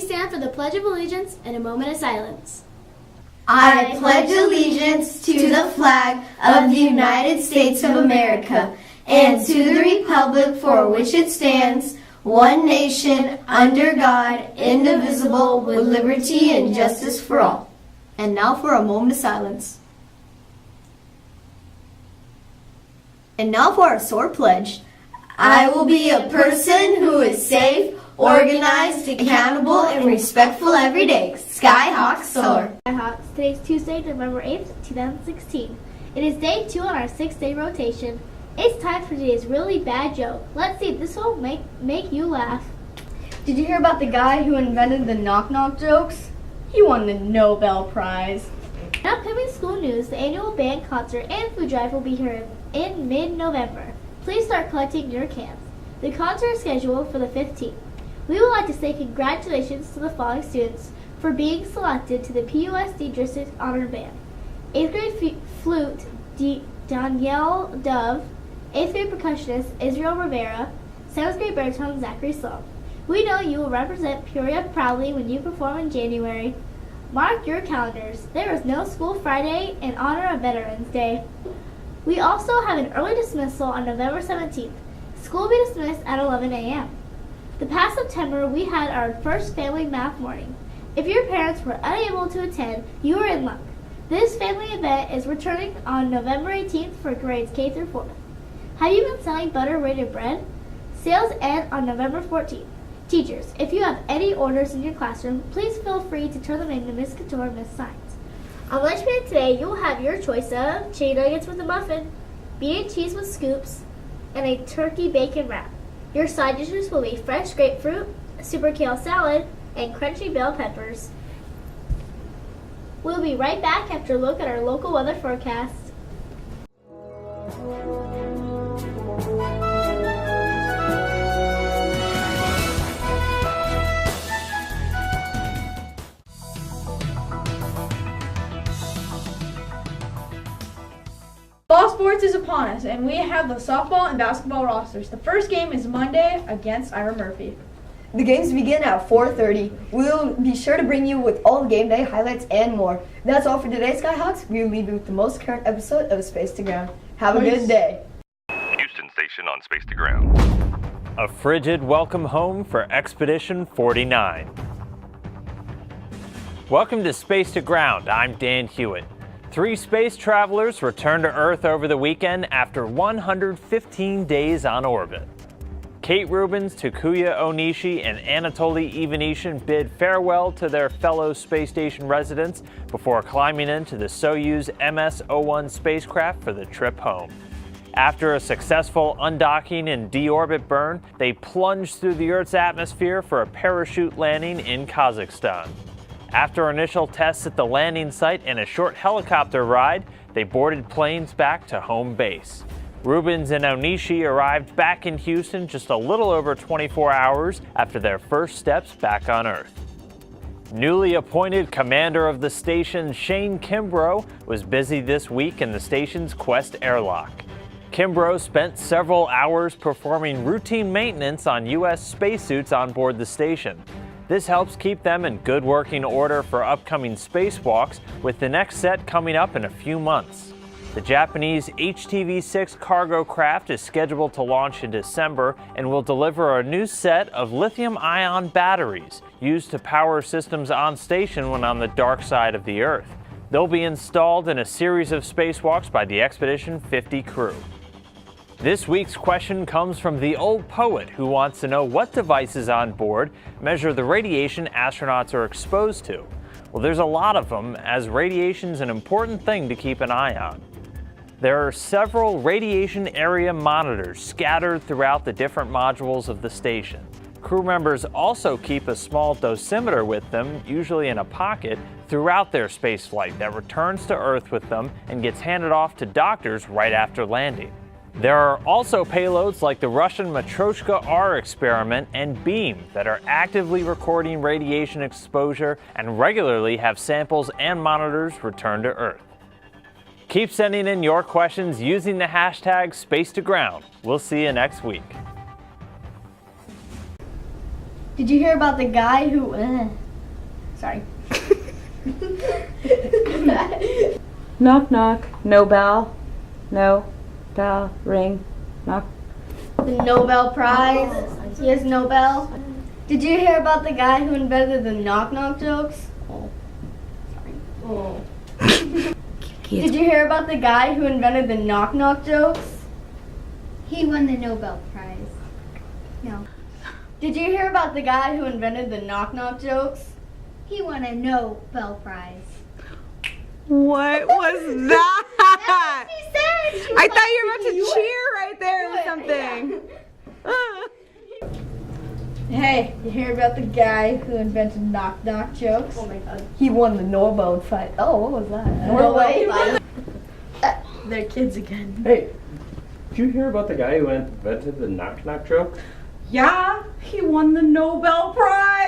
stand for the Pledge of Allegiance and a moment of silence. I pledge allegiance to the flag of the United States of America and to the republic for which it stands, one nation, under God, indivisible, with liberty and justice for all. And now for a moment of silence. And now for our SOAR pledge. I will be a person who is safe, organized, accountable, and respectful every day. Skyhawk SOAR. Skyhawks, today's Tuesday, November 8th, 2016. It is day 2 on our 6-day rotation. It's time for today's really bad joke. Let's see if this will make you laugh. Did you hear about the guy who invented the knock-knock jokes? He won the Nobel Prize. In upcoming school news, the annual band concert and food drive will be here in mid-November. Please start collecting your cans. The concert is scheduled for the 15th. We would like to say congratulations to the following students for being selected to the PUSD District Honor Band. 8th grade flute, Danielle Dove. 8th grade percussionist, Israel Rivera. 7th grade baritone, Zachary Sloan. We know you will represent Peoria proudly when you perform in January. Mark your calendars. There is no school Friday in honor of Veterans Day. We also have an early dismissal on November 17th. School will be dismissed at 11 a.m. The past September, we had our first family math morning. If your parents were unable to attend, you are in luck. This family event is returning on November 18th for grades K through 4th. Have you been selling butter-rated bread? Sales end on November 14th. Teachers, if you have any orders in your classroom, please feel free to turn them in to Ms. Couture or Ms. Science. On lunch period today, you will have your choice of chicken nuggets with a muffin, bean and cheese with scoops, and a turkey bacon wrap. Your side dishes will be fresh grapefruit, super kale salad, and crunchy bell peppers. We'll be right back after a look at our local weather forecast. Fall sports is upon us, and we have the softball and basketball rosters. The first game is Monday against Ira Murphy. The games begin at 4:30. We'll be sure to bring you with all the game day highlights and more. That's all for today, Skyhawks. We will leave you with the most current episode of Space to Ground. Have a good day. Houston Station on Space to Ground. A frigid welcome home for Expedition 49. Welcome to Space to Ground. I'm Dan Hewitt. 3 space travelers returned to Earth over the weekend after 115 days on orbit. Kate Rubins, Takuya Onishi, and Anatoly Ivanishin bid farewell to their fellow space station residents before climbing into the Soyuz MS-01 spacecraft for the trip home. After a successful undocking and deorbit burn, they plunged through the Earth's atmosphere for a parachute landing in Kazakhstan. After initial tests at the landing site and a short helicopter ride, they boarded planes back to home base. Rubins and Onishi arrived back in Houston just a little over 24 hours after their first steps back on Earth. Newly appointed commander of the station, Shane Kimbrough, was busy this week in the station's Quest airlock. Kimbrough spent several hours performing routine maintenance on U.S. spacesuits on board the station. This helps keep them in good working order for upcoming spacewalks, with the next set coming up in a few months. The Japanese HTV-6 cargo craft is scheduled to launch in December and will deliver a new set of lithium-ion batteries used to power systems on station when on the dark side of the Earth. They'll be installed in a series of spacewalks by the Expedition 50 crew. This week's question comes from the old poet who wants to know what devices on board measure the radiation astronauts are exposed to. Well, there's a lot of them, as radiation's an important thing to keep an eye on. There are several radiation area monitors scattered throughout the different modules of the station. Crew members also keep a small dosimeter with them, usually in a pocket, throughout their spaceflight that returns to Earth with them and gets handed off to doctors right after landing. There are also payloads like the Russian Matryoshka R experiment and BEAM that are actively recording radiation exposure and regularly have samples and monitors returned to Earth. Keep sending in your questions using the hashtag #SpaceToGround. We'll see you next week. Did you hear about the guy who... Sorry. Knock, knock. No bell. No bell. Ring. Knock. The Nobel Prize. He has Nobel. Did you hear about the guy who invented the knock-knock jokes? Oh. Did you hear about the guy who invented the knock-knock jokes? He won the Nobel Prize. No. Did you hear about the guy who invented the knock-knock jokes? He won a Nobel Prize. What was that? She said she was I thought you were about to cheer right there or something. Hey, you hear about the guy who invented knock-knock jokes? Oh my god. He won the Nobel fight. Oh, what was that? Norway. They're kids again. Hey, did you hear about the guy who invented the knock-knock joke? Yeah, he won the Nobel Prize.